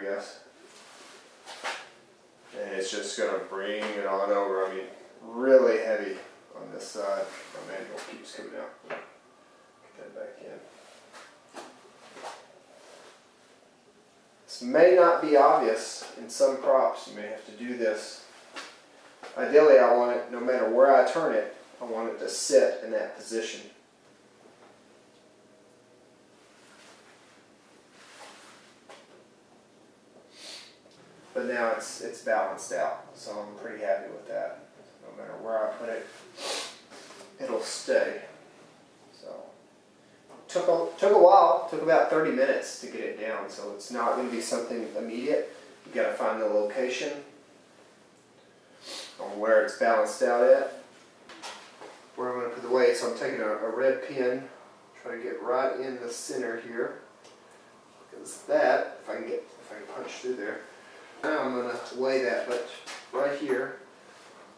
guess. And it's just going to bring it on over. I mean, really heavy on this side. My manual keeps coming out. Get that back in. This may not be obvious in some props. You may have to do this. Ideally, I want it, no matter where I turn it, I want it to sit in that position. But now it's balanced out, so I'm pretty happy with that. No matter where I put it, it'll stay. So took a while. Took about 30 minutes to get it down. So it's not going to be something immediate. You got to find the location on where it's balanced out at. Where I'm going to put the weight. So I'm taking a red pin, try to get right in the center here. Because that, if I can punch through there. Now I'm going to weigh that, but right here,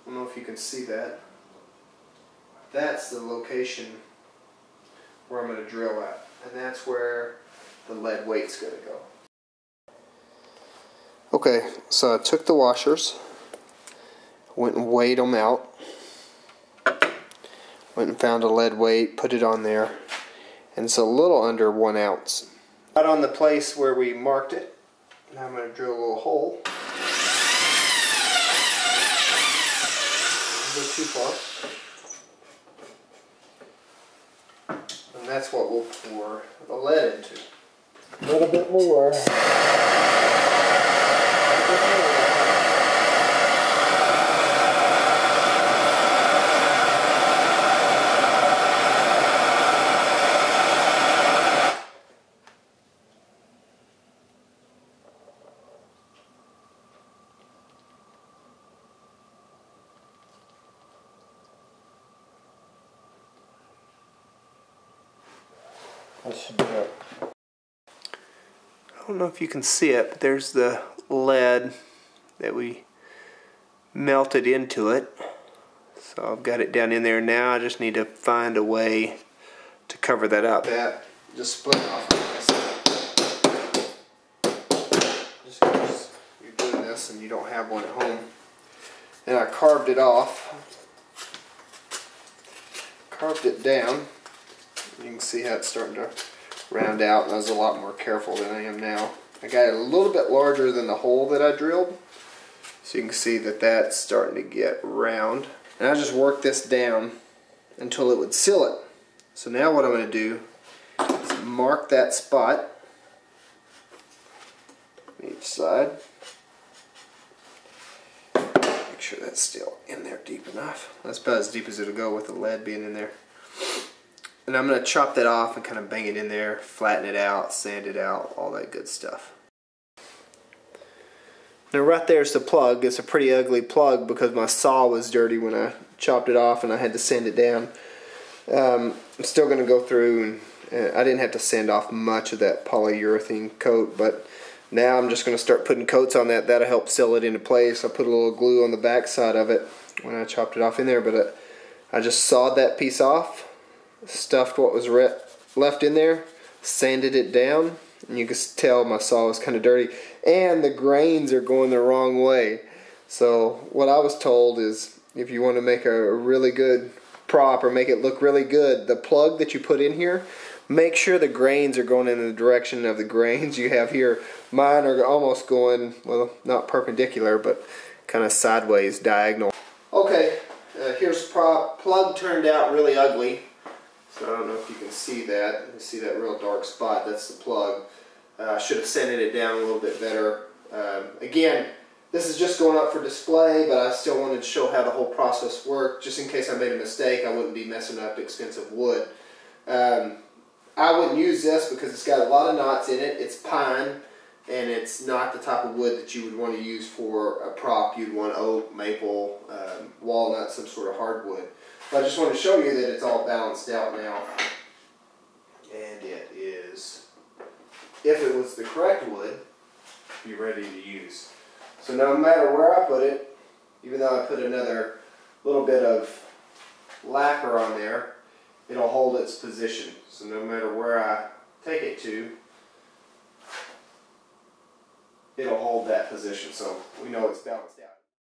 I don't know if you can see that. That's the location where I'm going to drill at, and that's where the lead weight's going to go. Okay, so I took the washers, went and weighed them out, went and found a lead weight, put it on there, and it's a little under 1 ounce. Right on the place where we marked it. Now I'm going to drill a little hole. A little too far. And that's what we'll pour the lead into. A little bit more. I don't know if you can see it, but there's the lead that we melted into it. So I've got it down in there now. I just need to find a way to cover that up. That just split off. Just because you're doing this and you don't have one at home. And I carved it off. Carved it down. You can see how it's starting to round out, and I was a lot more careful than I am now. I got it a little bit larger than the hole that I drilled, so you can see that that's starting to get round. And I just worked this down until it would seal it. So now what I'm going to do is mark that spot on each side. Make sure that's still in there deep enough. That's about as deep as it'll go with the lead being in there. And I'm going to chop that off and kind of bang it in there, flatten it out, sand it out, all that good stuff. Now right there's the plug. It's a pretty ugly plug because my saw was dirty when I chopped it off and I had to sand it down. I'm still going to go through, and I didn't have to sand off much of that polyurethane coat, but now I'm just going to start putting coats on that. That'll help seal it into place. I put a little glue on the back side of it when I chopped it off in there, but I just sawed that piece off. Stuffed what was left in there, sanded it down, and you can tell my saw was kind of dirty, and the grains are going the wrong way. So what I was told is if you want to make a really good prop or make it look really good, the plug that you put in here, make sure the grains are going in the direction of the grains you have here. Mine are almost going, well, not perpendicular, but kind of sideways, diagonal. Okay, here's the prop. Plug turned out really ugly. So I don't know if you can see that. You see that real dark spot. That's the plug. I should have sanded it down a little bit better. Again, this is just going up for display, but I still wanted to show how the whole process worked. Just in case I made a mistake, I wouldn't be messing up expensive wood. I wouldn't use this because it's got a lot of knots in it. It's pine, and it's not the type of wood that you would want to use for a prop. You'd want oak, maple, walnut, some sort of hardwood. But I just want to show you that it's all balanced out now. And it is, if it was the correct wood, be ready to use. So no matter where I put it, even though I put another little bit of lacquer on there, it'll hold its position. So no matter where I take it to, it'll hold that position, so we know it's balanced out.